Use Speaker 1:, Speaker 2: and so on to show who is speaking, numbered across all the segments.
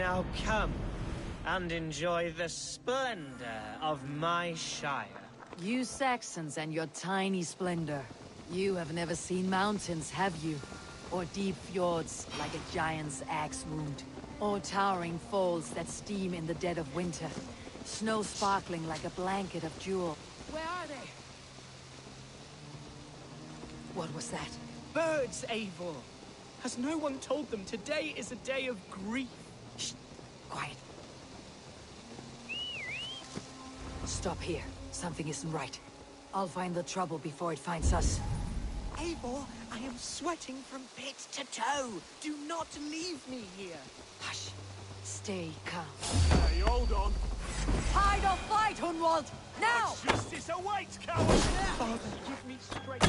Speaker 1: Now come and enjoy the splendor of my Shire.
Speaker 2: You Saxons and your tiny splendor. You have never seen mountains, have you? Or deep fjords like a giant's axe wound. Or towering falls that steam in the dead of winter. Snow sparkling like a blanket of jewel. Where are they? What was that?
Speaker 1: Birds, Eivor! Has no one told them today is a day of grief?
Speaker 2: Shh! Quiet. Stop here. Something isn't right. I'll find the trouble before it finds us.
Speaker 1: Eivor, I am sweating from pit to toe. Do not leave me here.
Speaker 2: Hush. Stay calm.
Speaker 3: Hey, hold on.
Speaker 2: Hide or fight, Hunwald! Now!
Speaker 3: Justice awaits, coward!
Speaker 1: Father, give me strength.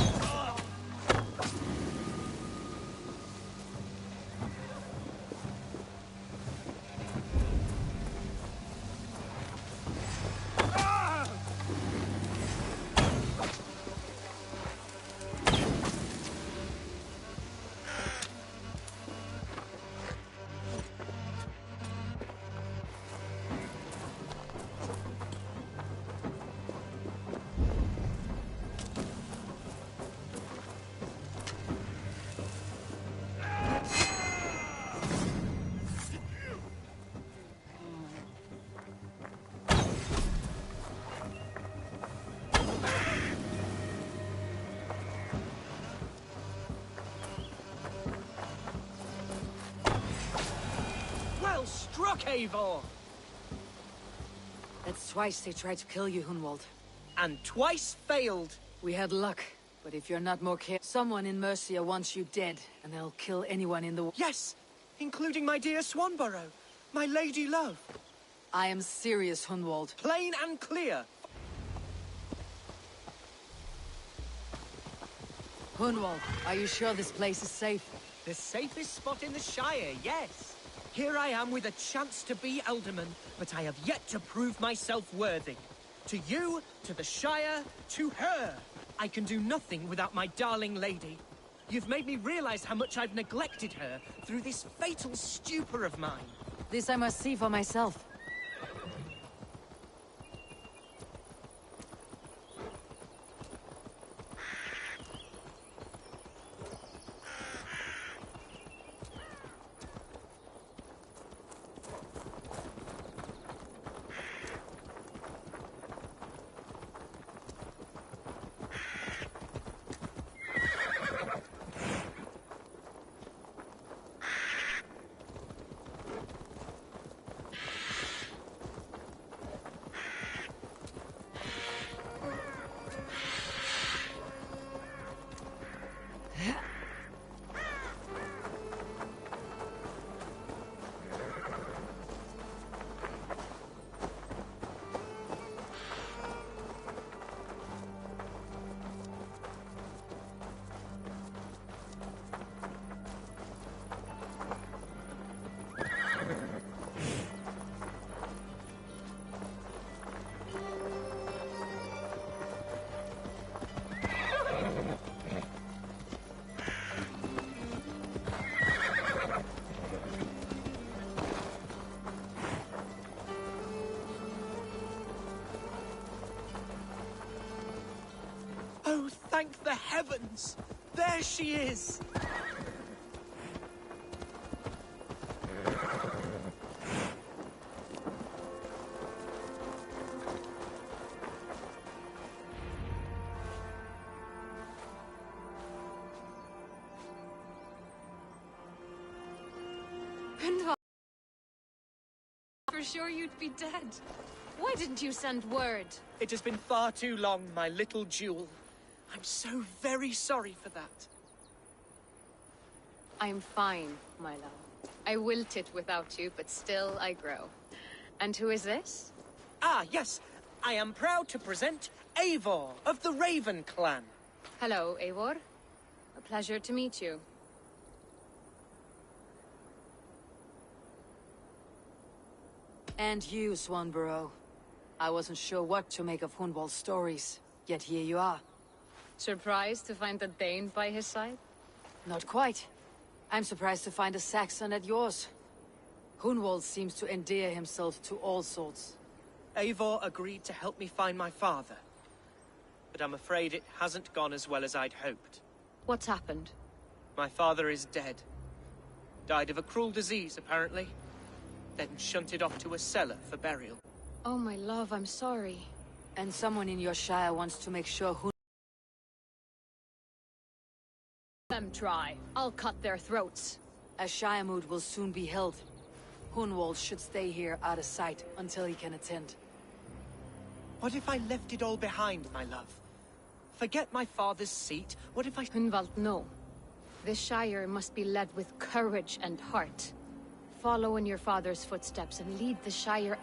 Speaker 1: Well struck, Eivor!
Speaker 2: That's twice they tried to kill you, Hunwald.
Speaker 1: And twice failed.
Speaker 2: We had luck, but if you're not more careful, someone in Mercia wants you dead, and they'll kill anyone in the...
Speaker 1: Yes, including my dear Swanborough, my lady love.
Speaker 2: I am serious, Hunwald.
Speaker 1: Plain and clear.
Speaker 2: Hunwald, are you sure this place is safe?
Speaker 1: The safest spot in the Shire, yes. Here I am with a chance to be Alderman, but I have yet to prove myself worthy. To you, to the Shire, to her. I can do nothing without my darling lady. You've made me realize how much I've neglected her through this fatal stupor of mine.
Speaker 2: This I must see for myself.
Speaker 1: Oh, thank the heavens! There she is!
Speaker 4: For sure you'd be dead. Why didn't you send word?
Speaker 1: It has been far too long, my little jewel. I'm so very sorry for that.
Speaker 4: I'm fine, my love. I wilted without you, but still I grow. And who is this?
Speaker 1: Ah, yes. I am proud to present Eivor of the Raven clan.
Speaker 4: Hello, Eivor. A pleasure to meet you.
Speaker 2: And you, Swanborough. I wasn't sure what to make of Hunwald's stories, yet here you are.
Speaker 4: Surprised to find a Dane by his side?
Speaker 2: Not quite. I'm surprised to find a Saxon at yours. Hunwald seems to endear himself to all sorts.
Speaker 1: Eivor agreed to help me find my father. But I'm afraid it hasn't gone as well as I'd hoped.
Speaker 4: What's happened?
Speaker 1: My father is dead. Died of a cruel disease, apparently. Then shunted off to a cellar for burial.
Speaker 4: Oh, my love, I'm sorry.
Speaker 2: And someone in your shire wants to make sure
Speaker 4: Them try. I'll cut their throats.
Speaker 2: a shire moot will soon be held. Hunwald should stay here out of sight until he can attend.
Speaker 1: What if I left it all behind, my love? Forget my father's seat? What if I...
Speaker 4: Hunwald, no. This Shire must be led with courage and heart. Follow in your father's footsteps and lead the Shire...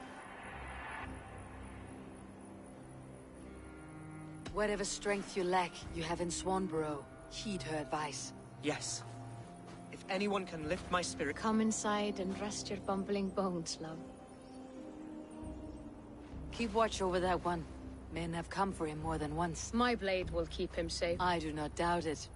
Speaker 2: Whatever strength you lack, you have in Swanborough. Heed her advice.
Speaker 1: Yes. If anyone can lift my spirit...
Speaker 4: Come inside and rest your bumbling bones, love.
Speaker 2: Keep watch over that one. Men have come for him more than once.
Speaker 4: My blade will keep him safe.
Speaker 2: I do not doubt it.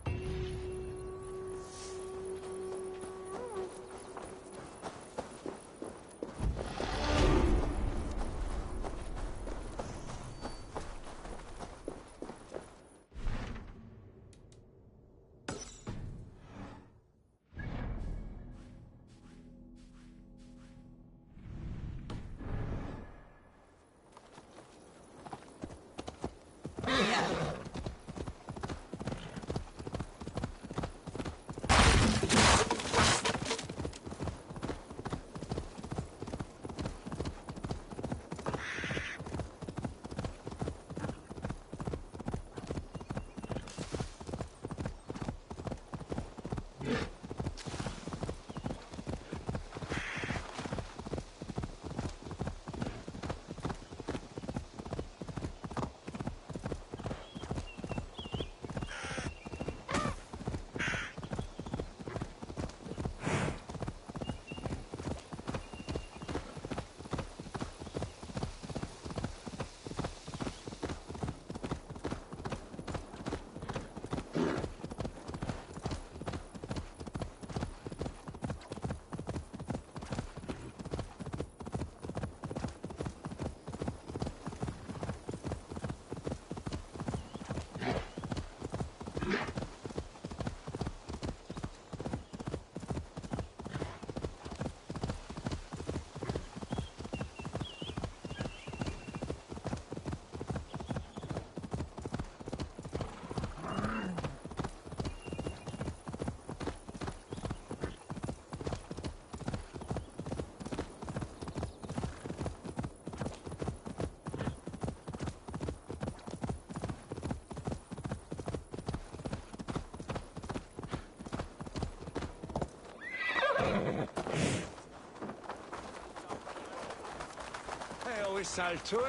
Speaker 3: Saltue?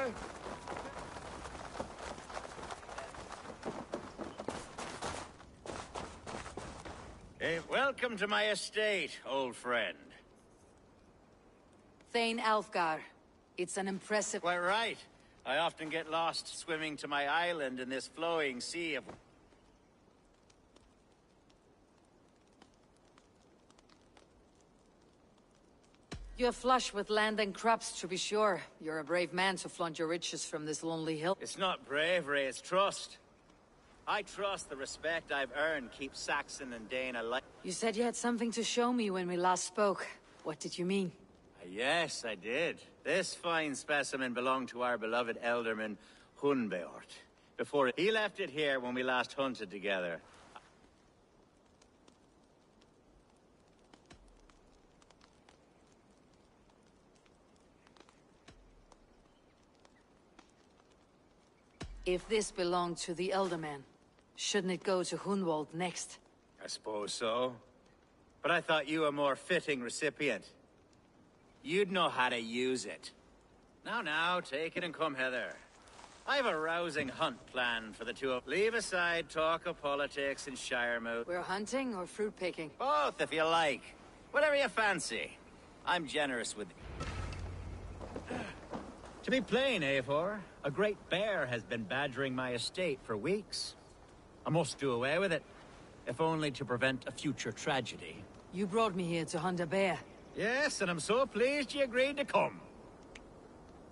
Speaker 5: Welcome to my estate, old friend.
Speaker 2: Thane Alfgar. It's an impressive...
Speaker 5: Quite right. I often get lost swimming to my island in this flowing sea of...
Speaker 2: You're flush with land and crops, to be sure. You're a brave man to flaunt your riches from this lonely hill.
Speaker 5: It's not bravery, it's trust. I trust the respect I've earned keeps Saxon and Dane alive.
Speaker 2: You said you had something to show me when we last spoke. What did you mean?
Speaker 5: Yes, I did. This fine specimen belonged to our beloved elderman, Hunbeort. Before he left it here when we last hunted together.
Speaker 2: If this belonged to the Elderman, shouldn't it go to Hunwald next?
Speaker 5: I suppose so. But I thought you a more fitting recipient. You'd know how to use it. Now, take it and come hither. I've a rousing hunt planned for the two of... Leave aside talk of politics and Shiremoot.
Speaker 2: We're hunting or fruit picking?
Speaker 5: Both, if you like. Whatever you fancy. I'm generous with... To be plain, Eivor, a great bear has been badgering my estate for weeks. I must do away with it, if only to prevent a future tragedy.
Speaker 2: You brought me here to hunt a bear.
Speaker 5: Yes, and I'm so pleased you agreed to come.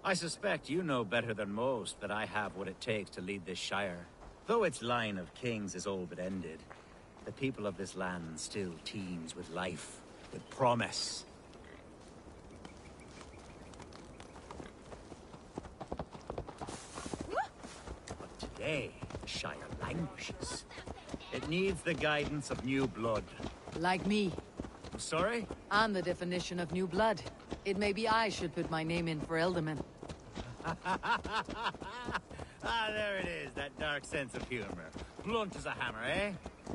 Speaker 5: I suspect you know better than most that I have what it takes to lead this Shire. Though its line of kings is all but ended, the people of this land still teems with life, with promise. But today, the Shire languishes. It needs the guidance of new blood.
Speaker 2: Like me.
Speaker 5: Sorry?
Speaker 2: I'm the definition of new blood. It may be I should put my name in for Elderman.
Speaker 5: Ah, there it is, that dark sense of humor. Blunt as a hammer, eh?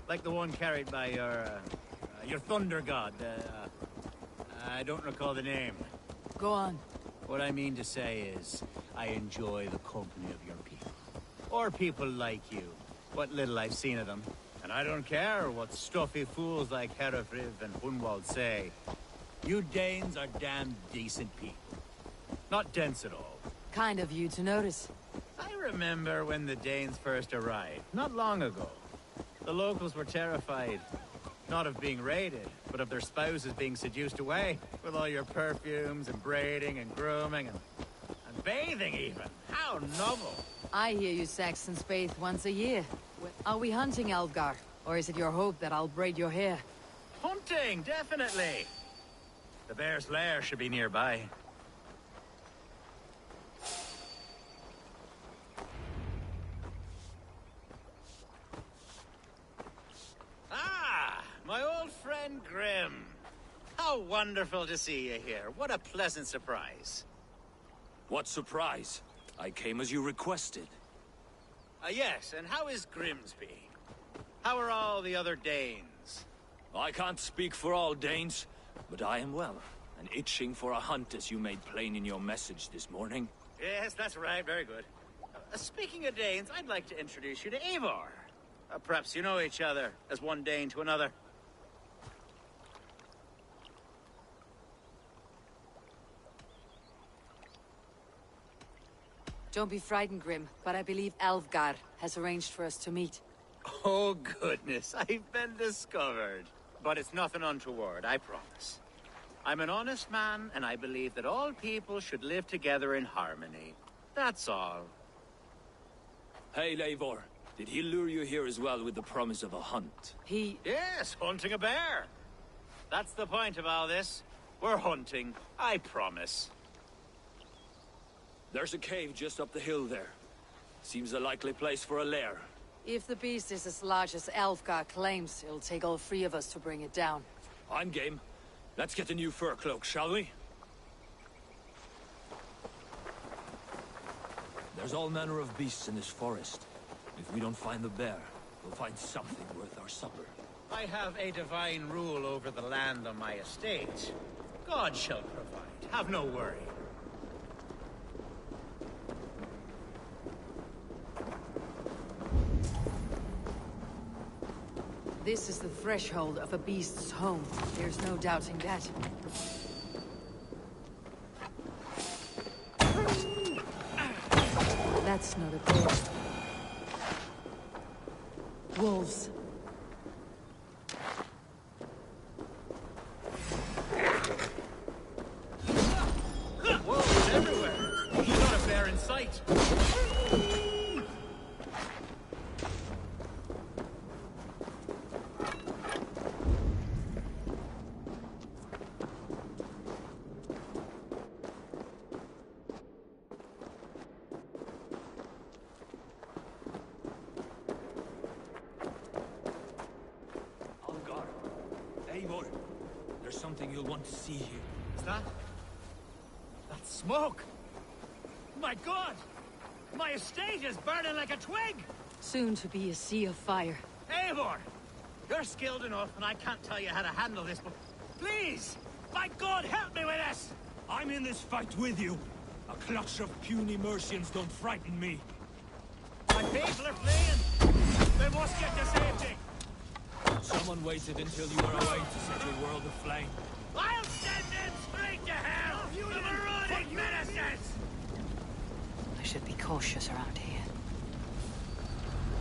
Speaker 5: Like the one carried by your thunder god. I don't recall the name.
Speaker 2: Go on.
Speaker 5: What I mean to say is, I enjoy the company of your people. Or people like you. What little I've seen of them. And I don't care what stuffy fools like Herefriv and Hunwald say. You Danes are damn decent people. Not dense at all.
Speaker 2: Kind of you to notice.
Speaker 5: I remember when the Danes first arrived, not long ago. The locals were terrified. Not of being raided, but of their spouses being seduced away. With all your perfumes and braiding and grooming and bathing even. How novel.
Speaker 2: I hear you Saxons bathe once a year. Are we hunting Alfgar? Or is it your hope that I'll braid your hair?
Speaker 5: Hunting, definitely. The bear's lair should be nearby. Ah, my old friend Grim. How wonderful to see you here. What a pleasant surprise.
Speaker 6: What surprise? I came as you requested.
Speaker 5: Yes, and how is Grimsby? How are all the other Danes?
Speaker 6: I can't speak for all Danes, but I am well, and itching for a hunt as you made plain in your message this morning.
Speaker 5: Yes, that's right, very good. Speaking of Danes, I'd like to introduce you to Eivor. Perhaps you know each other, as one Dane to another.
Speaker 2: Don't be frightened, Grim, but I believe Alfgar has arranged for us to meet.
Speaker 5: Oh, goodness, I've been discovered. But it's nothing untoward, I promise. I'm an honest man, and I believe that all people should live together in harmony. That's all.
Speaker 6: Hey, Eivor. Did he lure you here as well with the promise of a hunt?
Speaker 5: Yes, hunting a bear. That's the point of all this. We're hunting, I promise.
Speaker 6: There's a cave just up the hill there. Seems a likely place for a lair.
Speaker 2: If the beast is as large as Alfgar claims, it'll take all three of us to bring it down.
Speaker 6: I'm game. Let's get a new fur cloak, shall we? There's all manner of beasts in this forest. If we don't find the bear, we'll find something worth our supper.
Speaker 5: I have a divine rule over the land on my estate. God shall provide. Have no worry.
Speaker 2: This is the threshold of a beast's home. There's no doubting that. That's not a bear. Wolves.
Speaker 5: Wolves everywhere. Not a bear in sight.
Speaker 6: Eivor, there's something you'll want to see here.
Speaker 5: Is that? That's smoke! My God! My estate is burning like a twig!
Speaker 2: Soon to be a sea of fire.
Speaker 5: Eivor! You're skilled enough, and I can't tell you how to handle this, but please! By God, help me with this!
Speaker 6: I'm in this fight with you. A clutch of puny Mercians don't frighten me.
Speaker 5: My people are fleeing! They must get to safety!
Speaker 6: Someone waited until you were away to set your world aflame.
Speaker 5: I'll send them straight to hell! The marauding menaces!
Speaker 2: I should be cautious around here.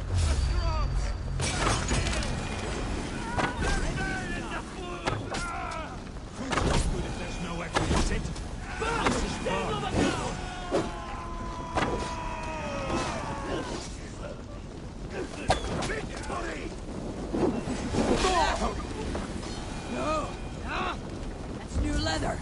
Speaker 5: The drops! Burn into food!
Speaker 6: Food is good if
Speaker 2: That's new leather.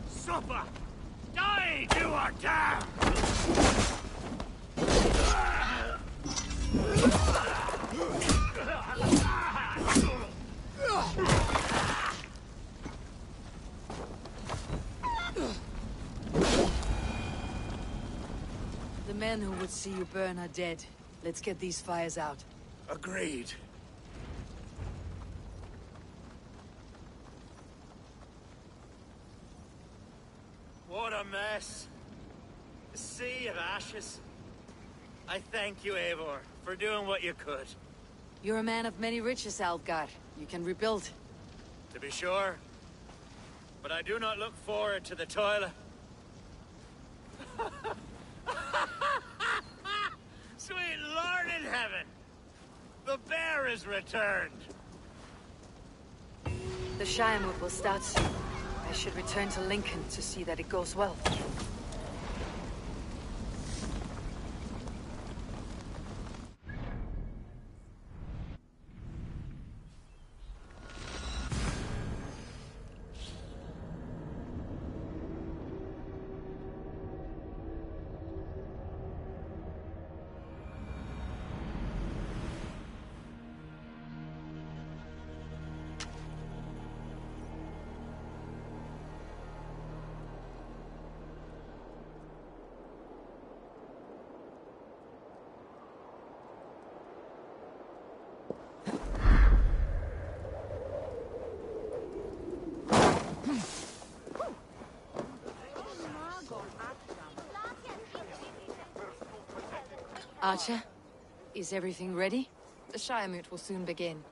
Speaker 3: Supper! Die, you are damned!
Speaker 2: The men who would see you burn are dead. Let's get these fires out.
Speaker 3: Agreed.
Speaker 5: What a mess. A sea of ashes. I thank you, Eivor, for doing what you could.
Speaker 2: You're a man of many riches, Algar. You can rebuild.
Speaker 5: To be sure. But I do not look forward to the toil. Sweet Lord in heaven! The bear is returned!
Speaker 2: The Shire move will start soon. I should return to Lincoln to see that it goes well. Archer, is everything ready?
Speaker 7: The Shire Moot will soon begin.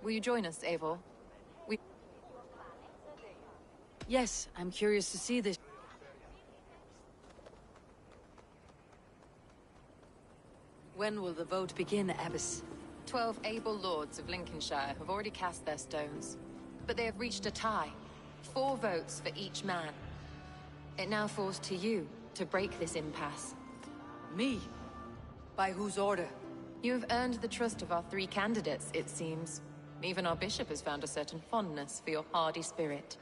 Speaker 7: Will you join us, Eivor?
Speaker 2: Yes, I'm curious to see this. When will the vote begin, Abbess?
Speaker 7: 12 able lords of Lincolnshire have already cast their stones. But they have reached a tie. 4 votes for each man. It now falls to you to break this impasse.
Speaker 2: Me? By whose order?
Speaker 7: You have earned the trust of our 3 candidates, it seems. Even our bishop has found a certain fondness for your hardy spirit.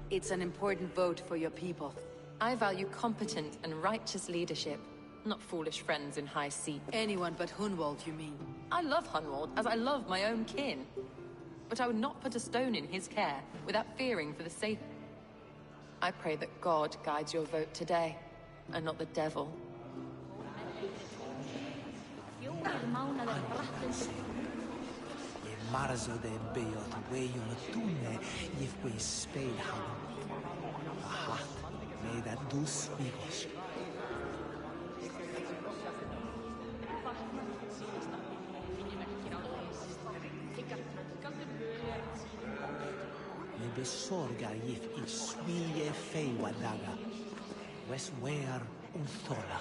Speaker 2: It's an important vote for your people.
Speaker 7: I value competent and righteous leadership, not foolish friends in high seat.
Speaker 2: Anyone but Hunwald, you mean?
Speaker 7: I love Hunwald as I love my own kin. But I would not put a stone in his care without fearing for the safe. I pray that God guides your vote today, and not the devil.
Speaker 8: Marzo de Beot, way on a tune, if we spade how. Aha, may that do speakers. Maybe sorga if it's swilje feiwa daga. Wes where thola,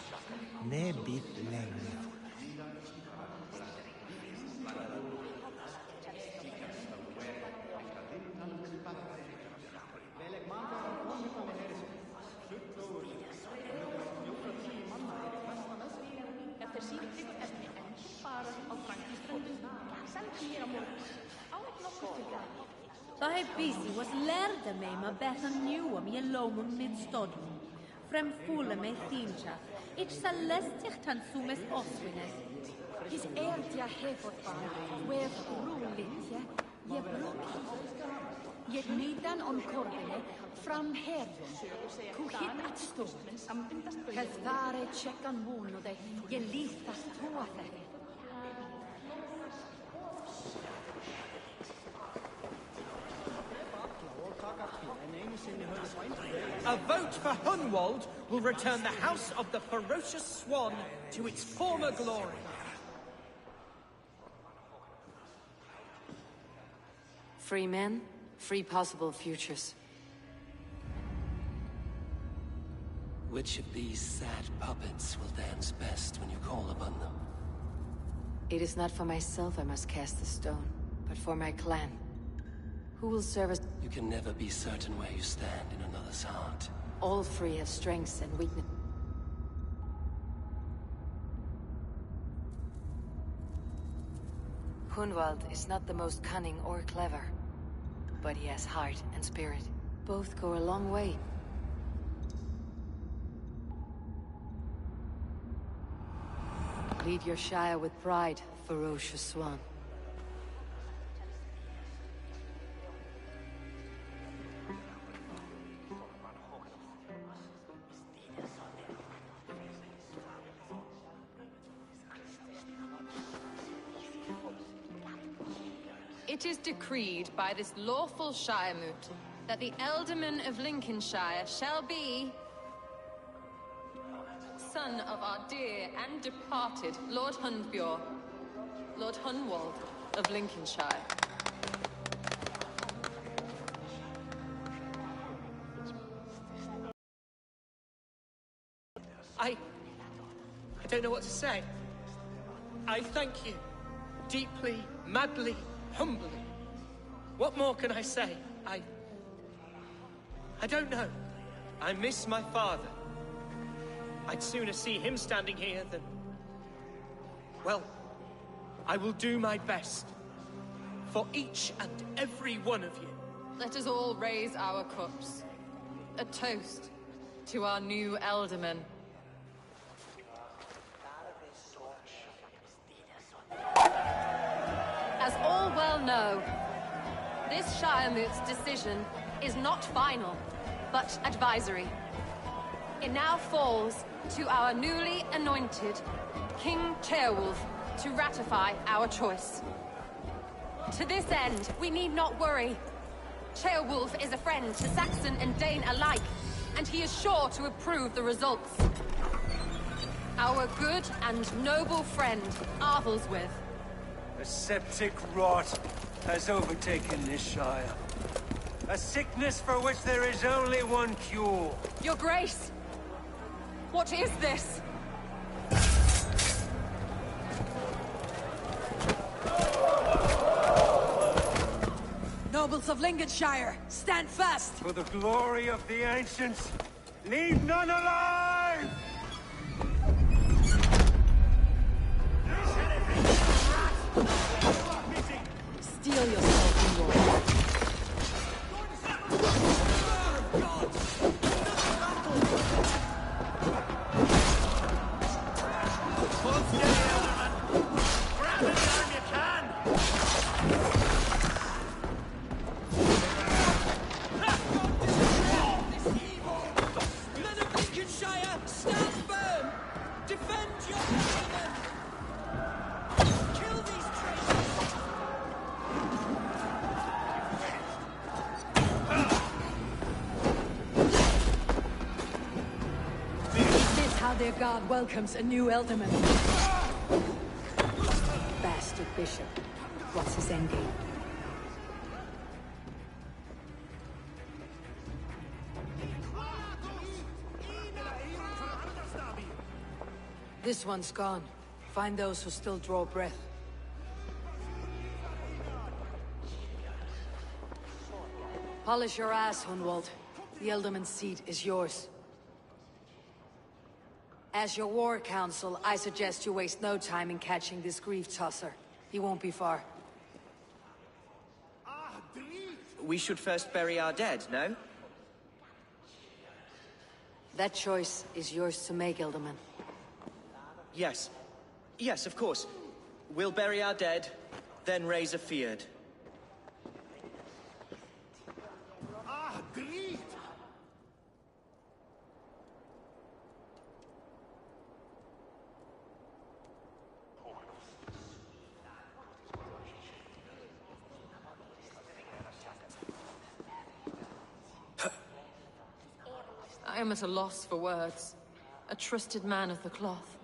Speaker 8: ne bit length.
Speaker 9: Dahe busy was lærde mig med beth yn niw am I lomum mid stodlum. Frem fwle me thincha. Ich celestich tan sumes oswines.
Speaker 4: His air dia hefod bar, wef rŵn litje.
Speaker 10: Je brukar. Je nidan on korbine fram herjon. Kuhit at stå. Kathare checkan månade. Je litas tåfe.
Speaker 1: A vote for Hunwald will return the House of the Ferocious Swan to its former glory.
Speaker 2: Free men, free possible futures.
Speaker 11: Which of these sad puppets will dance best when you call upon them?
Speaker 2: It is not for myself I must cast the stone, but for my clan. Who will serve as...
Speaker 11: You can never be certain where you stand in another's heart.
Speaker 2: All three have strengths and weaknesses. Hunwald is not the most cunning or clever, but he has heart and spirit. Both go a long way. Lead your Shire with pride, ferocious swan.
Speaker 7: It is decreed by this lawful Shiremoot that the Ealdorman of Lincolnshire shall be... son of our dear and departed Lord Hundbjorn, Lord Hunwald of Lincolnshire.
Speaker 1: I don't know what to say. I thank you. Deeply, madly, humbly. What more can I say? I don't know. I miss my father. I'd sooner see him standing here than... Well, I will do my best. For each and every one of you.
Speaker 7: Let us all raise our cups. A toast to our new Ealdorman. As all well know, this Shiremoot's decision is not final, but advisory. It now falls to our newly anointed King Ceolwulf to ratify our choice. To this end, we need not worry. Ceolwulf is a friend to Saxon and Dane alike, and he is sure to approve the results. Our good and noble friend, Arthelswith.
Speaker 3: A septic rot has overtaken this Shire. A sickness for which there is only one cure.
Speaker 7: Your Grace! What is this?
Speaker 2: Nobles of Lincolnshire, stand fast!
Speaker 3: For the glory of the ancients, leave none alive!
Speaker 2: Steel yourself, Hunwald.
Speaker 12: Their god welcomes a new Ealdorman. Bastard bishop. What's his endgame?
Speaker 2: This one's gone. Find those who still draw breath. Polish your ass, Hunwald. The Ealdorman's seat is yours. As your war council, I suggest you waste no time in catching this grief tosser. He won't be far.
Speaker 1: We should first bury our dead, no?
Speaker 2: That choice is yours to make, Ealdorman.
Speaker 1: Yes. Yes, of course. We'll bury our dead, then raise a feard.
Speaker 7: I am at a loss for words. A trusted man of the cloth.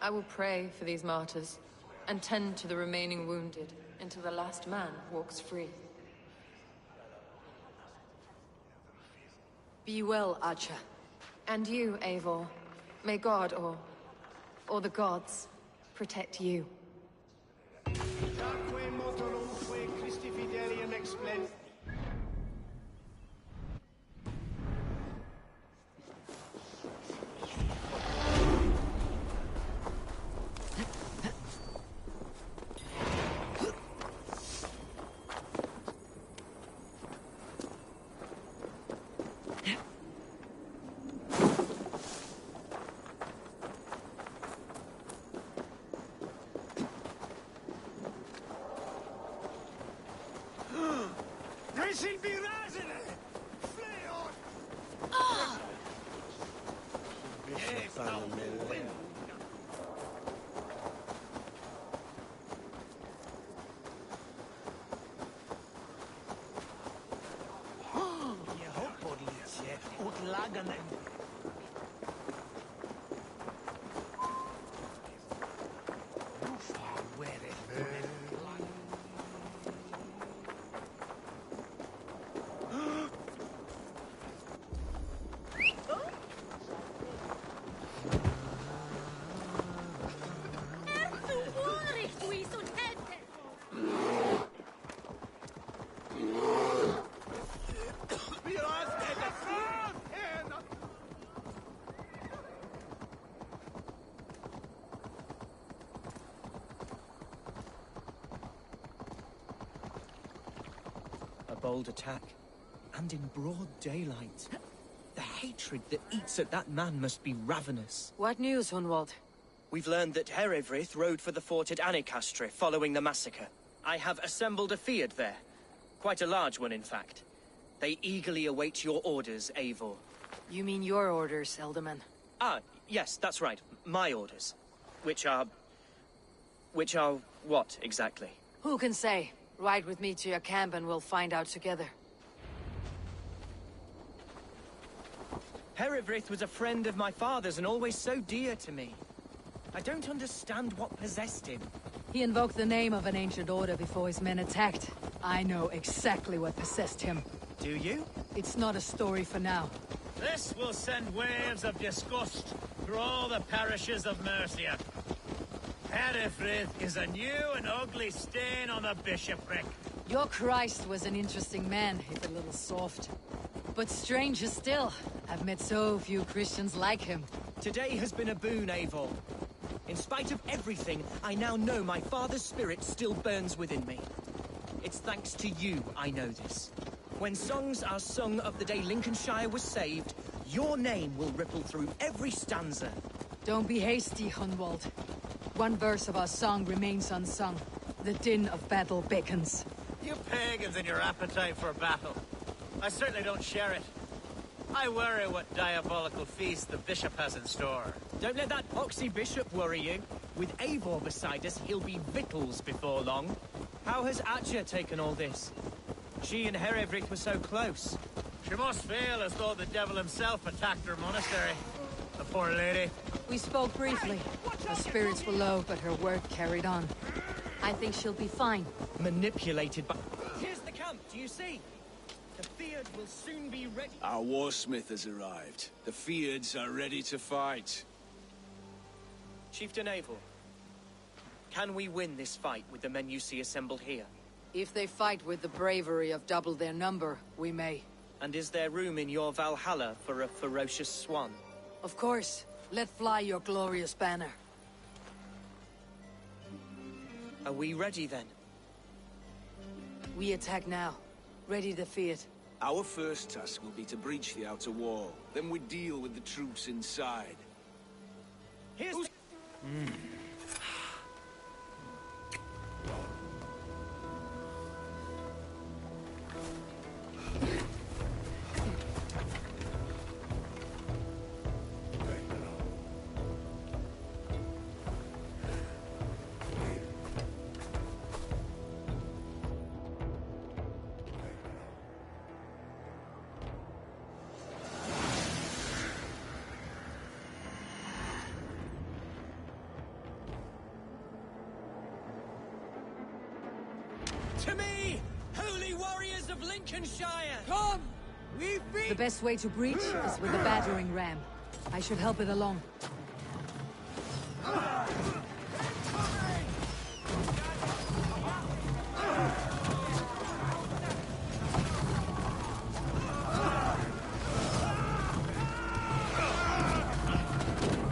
Speaker 7: I will pray for these martyrs, and tend to the remaining wounded until the last man walks free.
Speaker 2: Be well, Archer.
Speaker 7: And you, Eivor. May God, or the gods, protect you.
Speaker 1: A bold attack, and in broad daylight. The hatred that eats at that man must be ravenous.
Speaker 2: What news, Hunwald?
Speaker 1: We've learned that Herewrith rode for the fort at Annikastre following the massacre. I have assembled a field there. Quite a large one, in fact. They eagerly await your orders, Eivor.
Speaker 2: You mean your orders, Elderman?
Speaker 1: Ah, yes, that's right. My orders. Which are what, exactly?
Speaker 2: Who can say? Ride with me to your camp and we'll find out together.
Speaker 1: Herewrith was a friend of my father's and always so dear to me. I don't understand what possessed him.
Speaker 12: He invoked the name of an ancient order before his men attacked. I know exactly what possessed him.
Speaker 1: Do you?
Speaker 12: It's not a story for now.
Speaker 5: This will send waves of disgust through all the parishes of Mercia. Herefrith is a new and ugly stain on the bishopric.
Speaker 12: Your Christ was an interesting man, if a little soft. But stranger still, I've met so few Christians like him.
Speaker 1: Today has been a boon, Eivor. In spite of everything, I now know my father's spirit still burns within me. It's thanks to you I know this. When songs are sung of the day Lincolnshire was saved, your name will ripple through every stanza.
Speaker 12: Don't be hasty, Hunwald. One verse of our song remains unsung. The din of battle beckons.
Speaker 5: You pagans and your appetite for battle. I certainly don't share it. I worry what diabolical feast the bishop has in store.
Speaker 1: Don't let that poxy bishop worry you. With Eivor beside us, he'll be victuals before long. How has Atcha taken all this? She and Herewrith were so close.
Speaker 5: She must feel as though the devil himself attacked her monastery. The poor lady.
Speaker 12: We spoke briefly. Her spirits were low, but her word carried on. I think she'll be fine.
Speaker 1: Manipulated by... Here's the camp, do you see? The Fyrd will soon be ready.
Speaker 6: Our warsmith has arrived. The Fyrds are ready to fight.
Speaker 1: Chieftain Eivor, can we win this fight with the men you see assembled here?
Speaker 2: If they fight with the bravery of double their number, we may.
Speaker 1: And is there room in your Valhalla for a ferocious swan?
Speaker 2: Of course. Let fly your glorious banner.
Speaker 1: Are we ready then?
Speaker 2: We attack now. Ready to fight.
Speaker 6: Our first task will be to breach the outer wall. Then we deal with the troops inside.
Speaker 1: Here's the... To me, holy warriors of Lincolnshire! Come! We feed...
Speaker 2: The best way to breach is with a battering ram. I should help it along.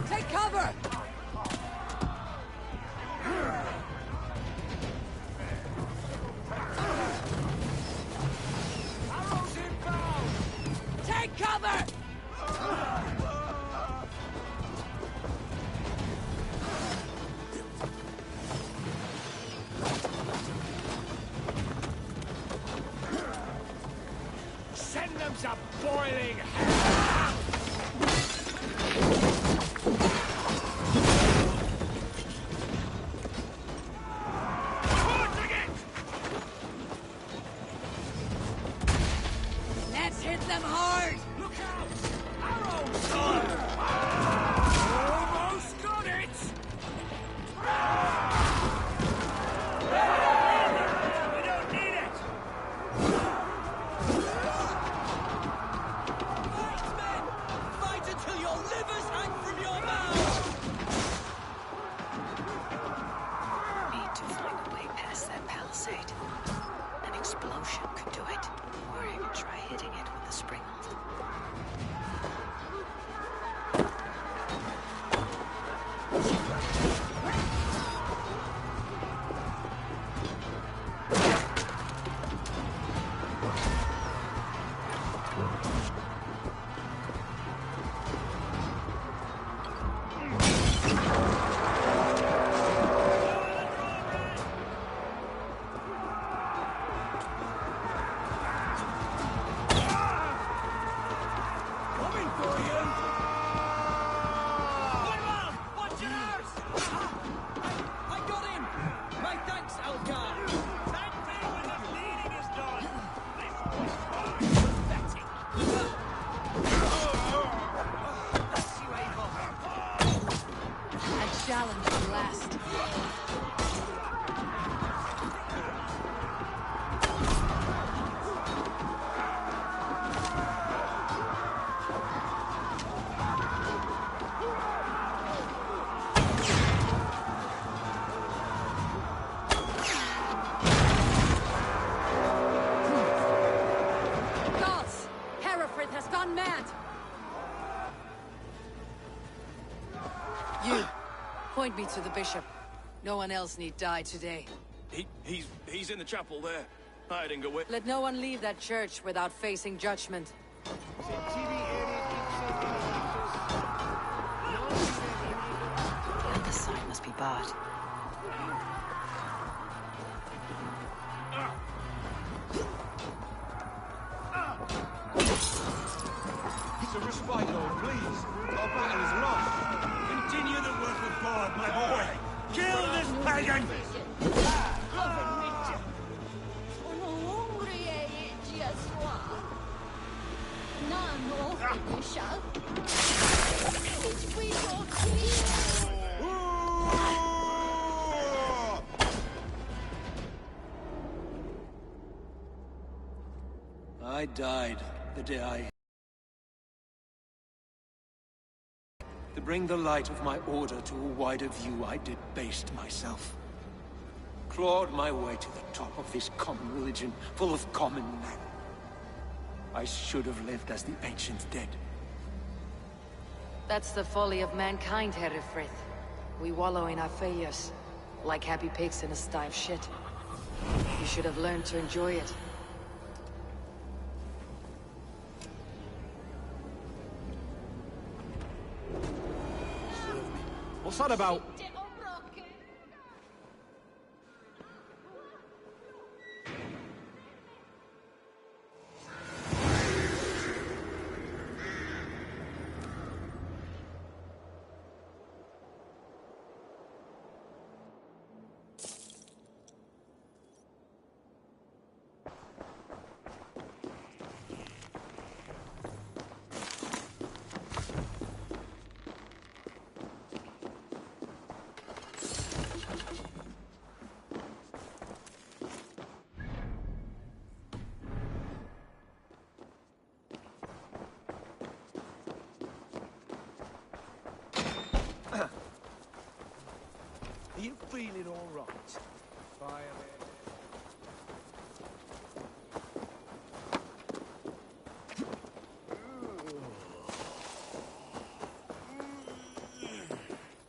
Speaker 1: Take cover! Arrows inbound! Take cover! Send them to boiling hell!
Speaker 2: Let's hit them hard!
Speaker 1: Look out! Arrows! Almost got it! We don't need it! Fight, men! Fight until your livers hang from your mouths!
Speaker 13: Need to find a way past that palisade. An explosion could do it. Or I could try hitting it with a springald.
Speaker 1: Coming for you! Well, watch it out! I got him! My thanks, Algar! Thank me when the bleeding is done! This was pathetic! Bless you, Abel!
Speaker 2: A challenge to last. Gods! Hereford has gone mad! You, point me to the bishop. No one else need die today.
Speaker 6: He's in the chapel there, hiding away.
Speaker 2: Let no one leave that church without facing judgment.
Speaker 13: The sign must be barred.
Speaker 3: It's a respite, Lord, please. Our battle is lost. Continue the work of God, my boy. Kill this pagan!
Speaker 11: I died the day I... To bring the light of my order to a wider view, I debased myself. Clawed my way to the top of this common religion, full of common men. I should have lived as the ancient dead.
Speaker 2: That's the folly of mankind, Herefrith. We wallow in our failures, like happy pigs in a sty of shit. You should have learned to enjoy it.
Speaker 3: What's that about?
Speaker 8: you feeling all right? Fire.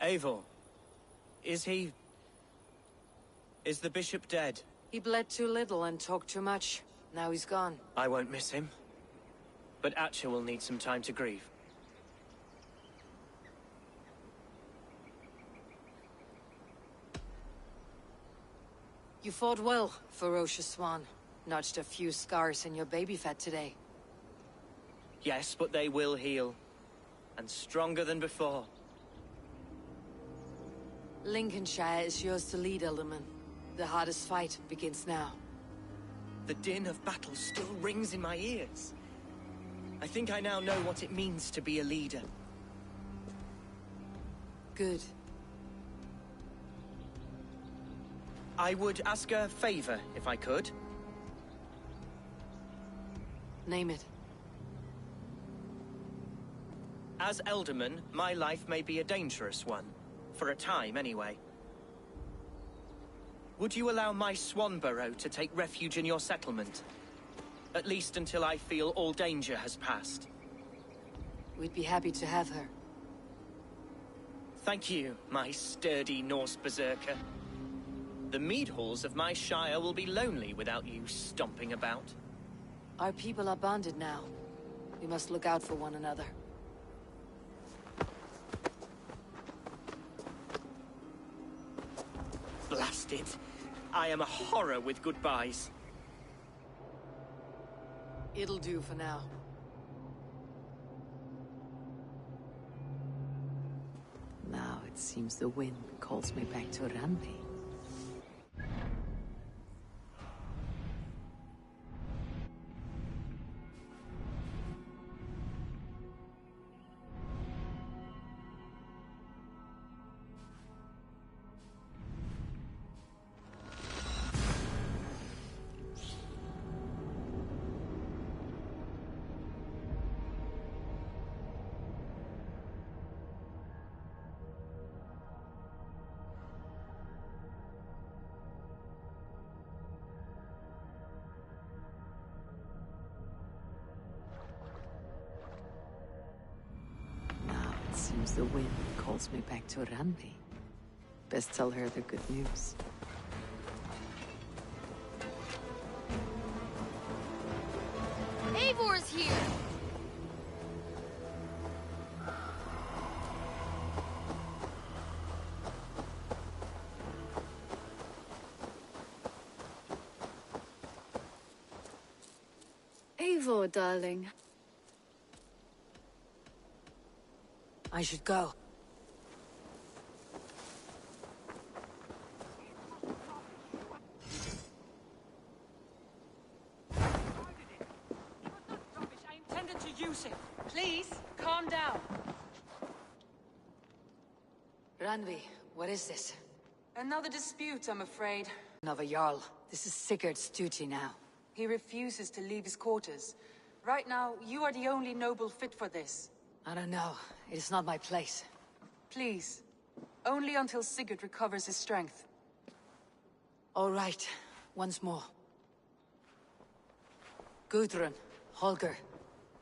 Speaker 1: Eivor, is the bishop dead?
Speaker 2: He bled too little and talked too much. Now he's gone.
Speaker 1: I won't miss him. But Atcha will need some time to grieve.
Speaker 2: You fought well, ferocious swan. Notched a few scars in your baby fat today.
Speaker 1: Yes, but they will heal. And stronger than before.
Speaker 2: Lincolnshire is yours to lead, Alderman. The hardest fight begins now.
Speaker 1: The din of battle still rings in my ears. I think I now know what it means to be a leader.
Speaker 2: Good.
Speaker 1: I would ask a favor, if I could.
Speaker 2: Name it.
Speaker 1: As Elderman, my life may be a dangerous one. For a time, anyway. Would you allow my swan burrow to take refuge in your settlement? At least until I feel all danger has passed.
Speaker 2: We'd be happy to have her.
Speaker 1: Thank you, my sturdy Norse berserker. The mead halls of my shire will be lonely without you stomping about.
Speaker 2: Our people are bonded now. We must look out for one another.
Speaker 1: Blast it. I am a horror with goodbyes.
Speaker 2: It'll do for now. Now it seems the wind calls me back to Randvi. Seems the wind calls me back to Randvi. Best tell her the good news.
Speaker 4: Eivor's here! Eivor, darling.
Speaker 2: I should go.
Speaker 1: I intended to use it.
Speaker 7: Please, calm down.
Speaker 2: Randvi, what is this?
Speaker 7: Another dispute, I'm afraid.
Speaker 2: Another Jarl. This is Sigurd's duty now.
Speaker 7: He refuses to leave his quarters. Right now, you are the only noble fit for this.
Speaker 2: I don't know. It is not my place.
Speaker 7: Please. Only until Sigurd recovers his strength.
Speaker 2: All right. Once more. Gudrun, Holger,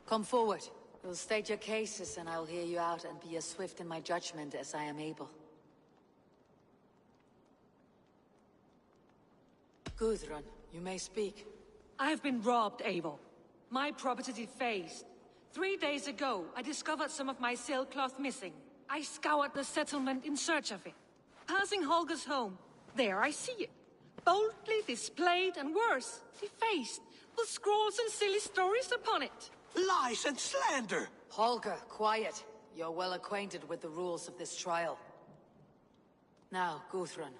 Speaker 2: come forward. You'll state your cases and I'll hear you out and be as swift in my judgment as I am able. Gudrun, you may speak.
Speaker 14: I have been robbed, Eivor. My property defaced. 3 days ago, I discovered some of my sailcloth missing. I scoured the settlement in search of it. Passing Holger's home, there I see it. Boldly displayed and worse, defaced, with scrolls and silly stories upon it.
Speaker 8: Lies and slander!
Speaker 2: Holger, quiet. You're well acquainted with the rules of this trial. Now, Gudrun,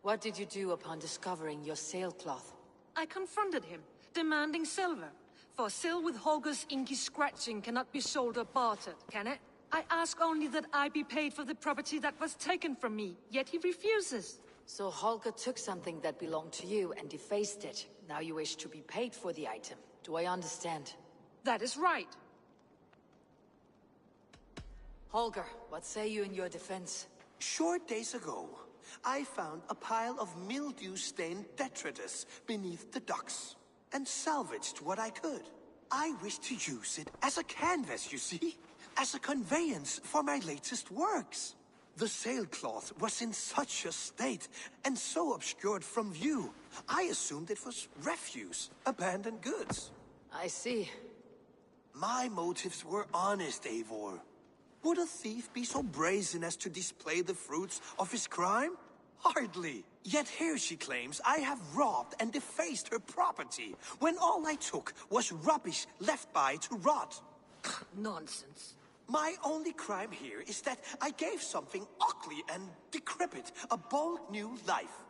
Speaker 2: what did you do upon discovering your sailcloth?
Speaker 14: I confronted him, demanding silver. For sil with Holger's inky scratching cannot be sold or bartered, can it? I ask only that I be paid for the property that was taken from me, yet he refuses.
Speaker 2: So Holger took something that belonged to you and defaced it. Now you wish to be paid for the item. Do I understand?
Speaker 14: That is right.
Speaker 2: Holger, what say you in your defense?
Speaker 8: Short days ago, I found a pile of mildew-stained detritus beneath the docks, and salvaged what I could. I wish to use it as a canvas, you see? As a conveyance for my latest works. The sailcloth was in such a state, and so obscured from view, I assumed it was refuse, abandoned goods.
Speaker 2: I see.
Speaker 8: My motives were honest, Eivor. Would a thief be so brazen as to display the fruits of his crime? Hardly. Yet here she claims I have robbed and defaced her property, when all I took was rubbish left by to rot.
Speaker 14: Nonsense.
Speaker 8: My only crime here is that I gave something ugly and decrepit a bold new life.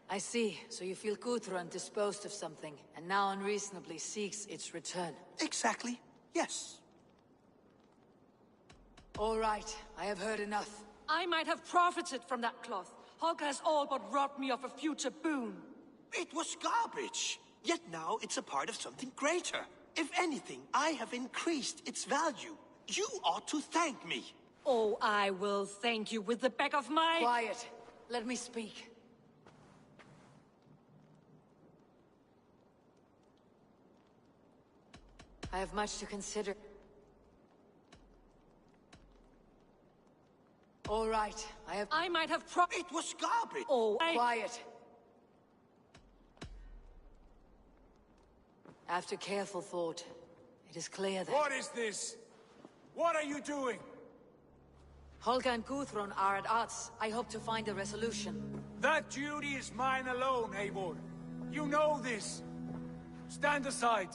Speaker 2: I see. So you feel Gudrun disposed of something, and now unreasonably seeks its return.
Speaker 8: Exactly. Yes.
Speaker 2: All right. I have heard enough.
Speaker 14: I might have profited from that cloth. Holger has all but robbed me of a future boon.
Speaker 8: It was garbage. Yet now it's a part of something greater. If anything, I have increased its value. You ought to thank me.
Speaker 14: Oh, I will thank you with the back of my...
Speaker 2: Quiet. Let me speak. I have much to consider. All right,
Speaker 14: I might have
Speaker 8: It was garbage!
Speaker 14: Oh,
Speaker 2: Quiet. After careful thought, it is clear that...
Speaker 6: What is this? What are you doing?
Speaker 2: Holger and Gudrun are at odds. I hope to find a resolution.
Speaker 6: That duty is mine alone, Eivor. You know this. Stand aside.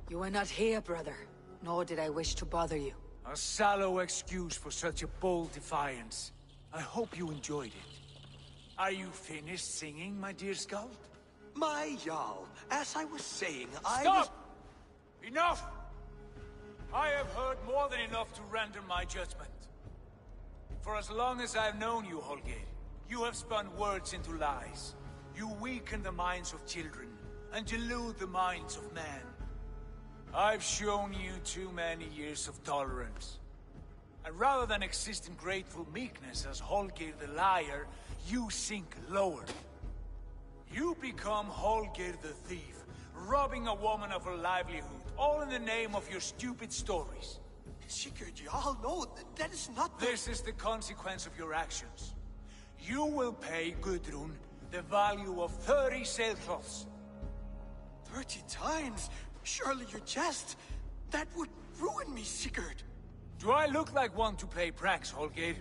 Speaker 2: You were not here, brother. Nor did I wish to bother you.
Speaker 6: A sallow excuse for such a bold defiance. I hope you enjoyed it. Are you finished singing, my dear Skald?
Speaker 8: My Jarl, as I was saying,
Speaker 6: Stop! Enough! I have heard more than enough to render my judgment. For as long as I've known you, Holger, you have spun words into lies. You weaken the minds of children, and delude the minds of men. I've shown you too many years of tolerance. And rather than exist in grateful meekness as Holger the liar, you sink lower. You become Holger the thief, robbing a woman of her livelihood, all in the name of your stupid stories.
Speaker 8: Sigurd, Jarl, no, that is not the...
Speaker 6: This is the consequence of your actions. You will pay Gudrun the value of 30 sailcloths.
Speaker 8: 30 times? Surely you jest. That would ruin me, Sigurd.
Speaker 6: Do I look like one to play pranks, Holger?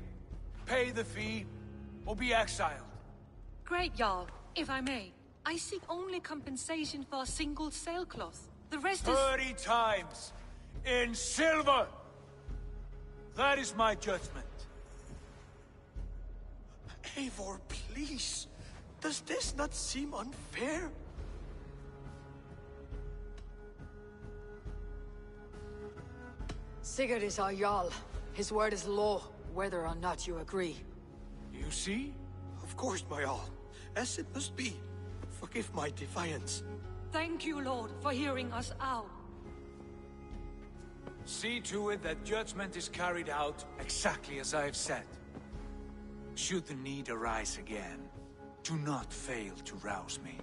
Speaker 6: Pay the fee, or be exiled.
Speaker 14: Great, Jarl. If I may, I seek only compensation for a single sailcloth. The rest is...
Speaker 6: 30 times! In silver! That is my judgment.
Speaker 8: Eivor, please. Does this not seem unfair?
Speaker 2: Sigurd is our Jarl. His word is law, whether or not you agree.
Speaker 6: You see?
Speaker 8: Of course, my Jarl. As it must be. Forgive my defiance.
Speaker 14: Thank you, Lord, for hearing us out.
Speaker 6: See to it that judgment is carried out exactly as I have said. Should the need arise again, do not fail to rouse me.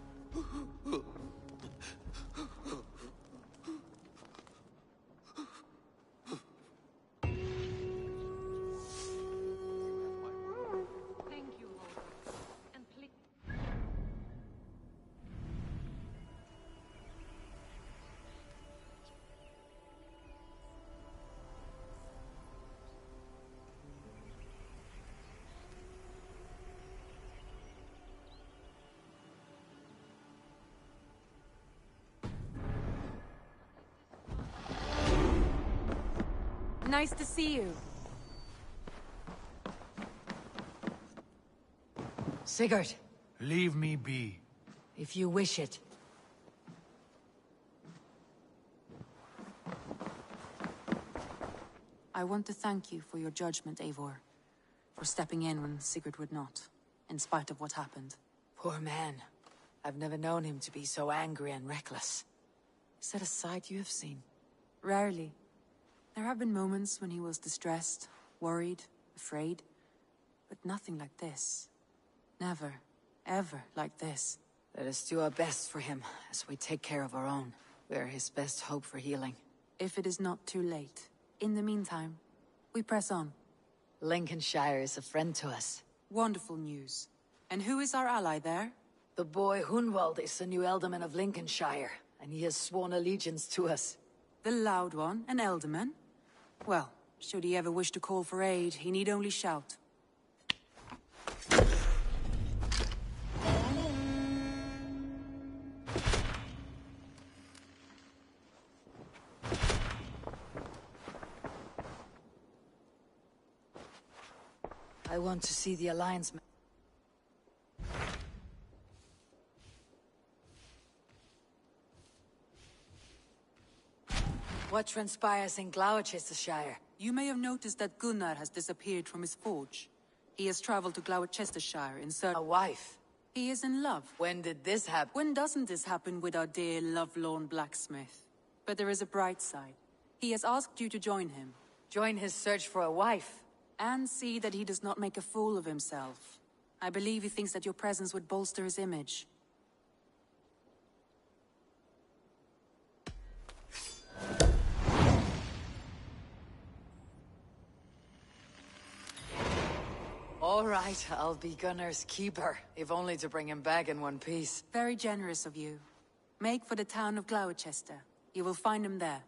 Speaker 14: Thank you, Lord. And please...
Speaker 7: Nice to see you.
Speaker 2: Sigurd,
Speaker 6: Leave me be.
Speaker 2: if you wish it.
Speaker 15: I want to thank you for your judgment, Eivor. For stepping in when Sigurd would not, in spite of what happened.
Speaker 2: Poor man. I've never known him to be so angry and reckless.
Speaker 15: Is that a side you have seen? Rarely. There have been moments when he was distressed, worried, afraid, but nothing like this. Never, ever like this.
Speaker 2: Let us do our best for him, as we take care of our own. We are his best hope for healing.
Speaker 15: If it is not too late. In the meantime, we press on.
Speaker 2: Lincolnshire is a friend to us.
Speaker 15: Wonderful news. And who is our ally there?
Speaker 2: The boy Hunwald is the new Alderman of Lincolnshire, and he has sworn allegiance to us.
Speaker 15: The loud one, an Alderman? Well, should he ever wish to call for aid, he need only shout.
Speaker 2: I want to see the Alliance. What transpires in Gloucestershire?
Speaker 15: You may have noticed that Gunnar has disappeared from his forge. He has traveled to Gloucestershire in search...
Speaker 2: A wife?
Speaker 15: He is in love.
Speaker 2: When did this happen?
Speaker 15: When doesn't this happen with our dear, lovelorn blacksmith? But there is a bright side. He has asked you to join him.
Speaker 2: Join his search for a wife?
Speaker 15: And see that he does not make a fool of himself. I believe he thinks that your presence would bolster his image.
Speaker 2: All right, I'll be Gunnar's keeper, if only to bring him back in one piece.
Speaker 15: Very generous of you. Make for the town of Gloucester. You will find him there.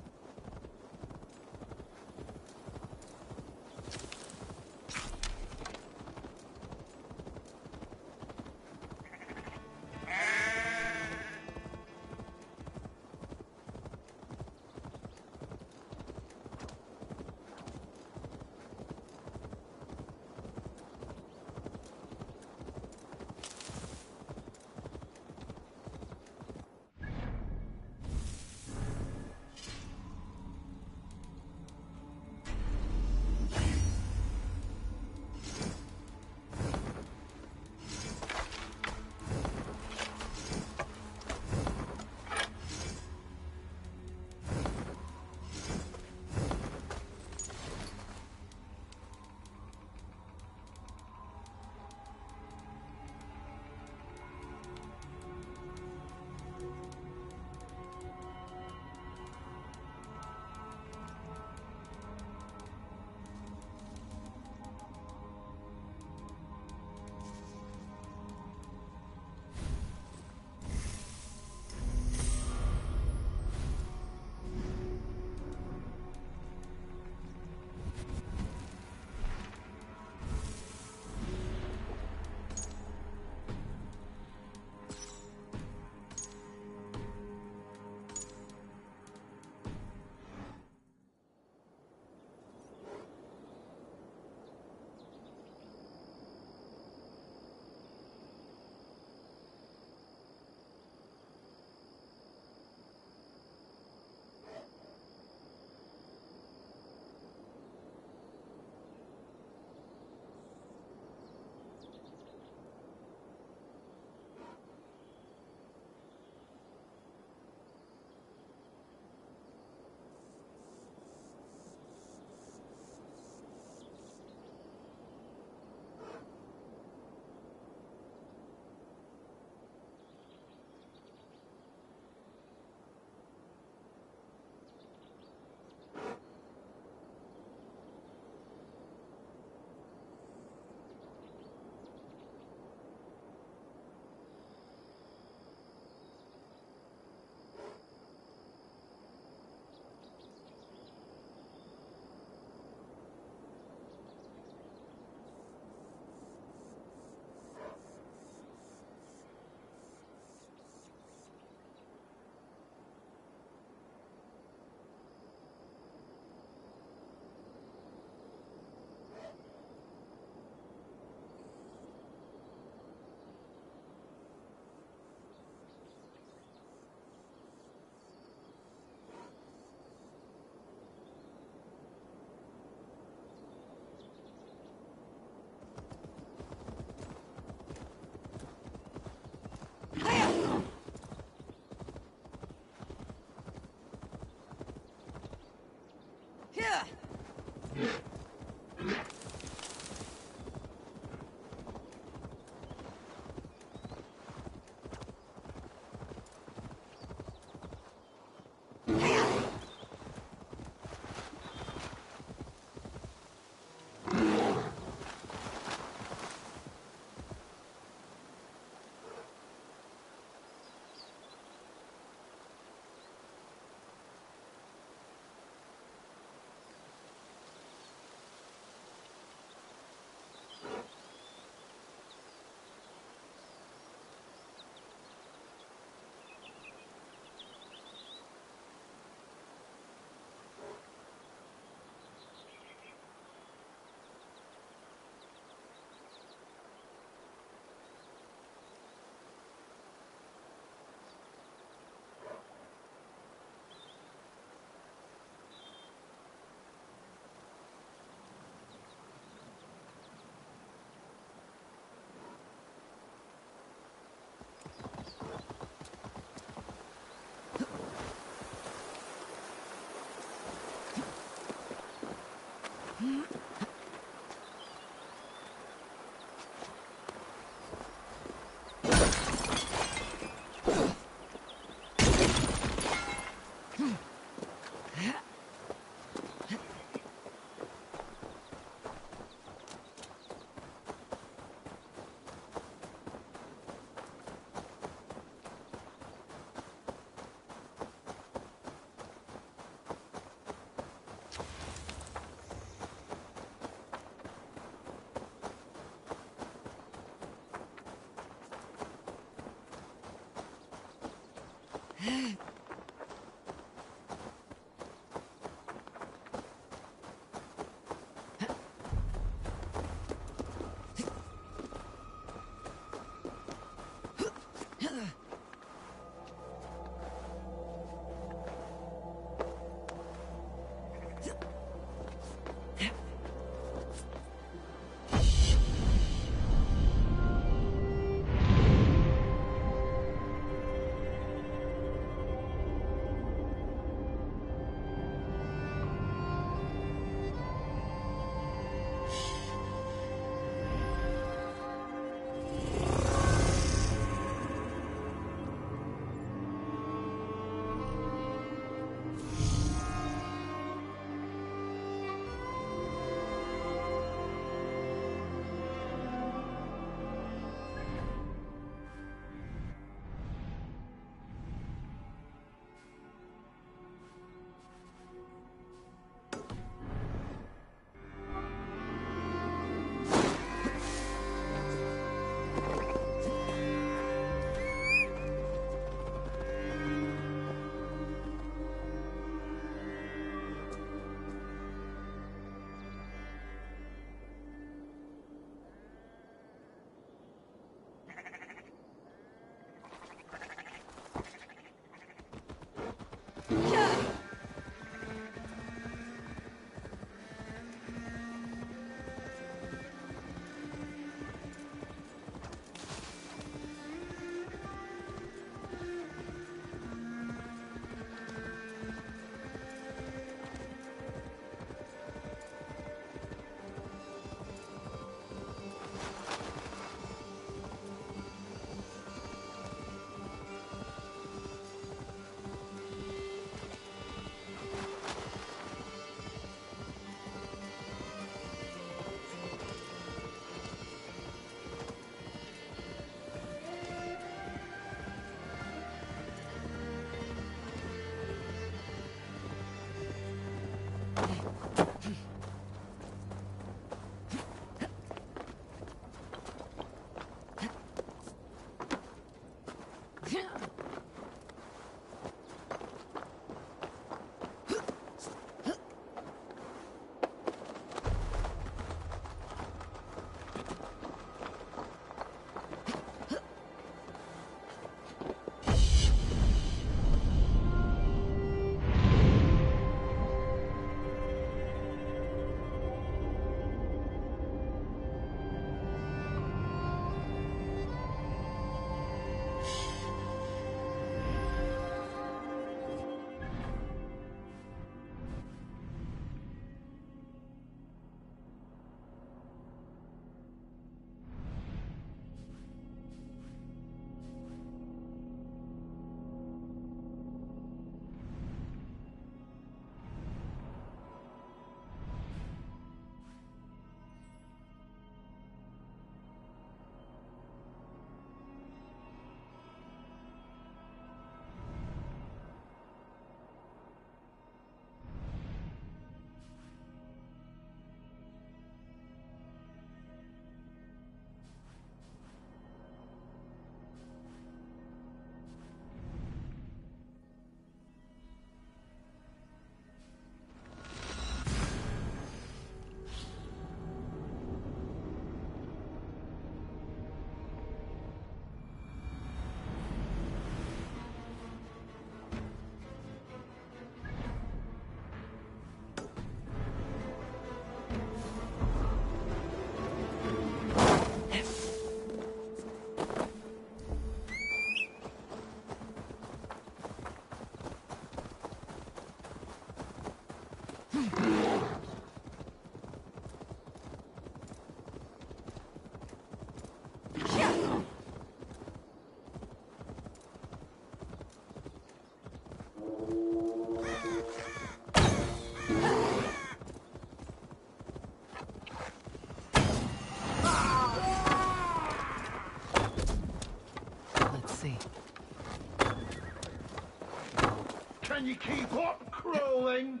Speaker 16: Can you keep up crawling?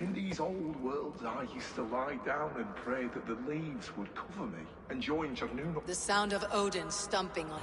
Speaker 16: In these old worlds, I used to lie down and pray that the leaves would cover me, and join Jagnuno.
Speaker 2: The sound of Odin stomping on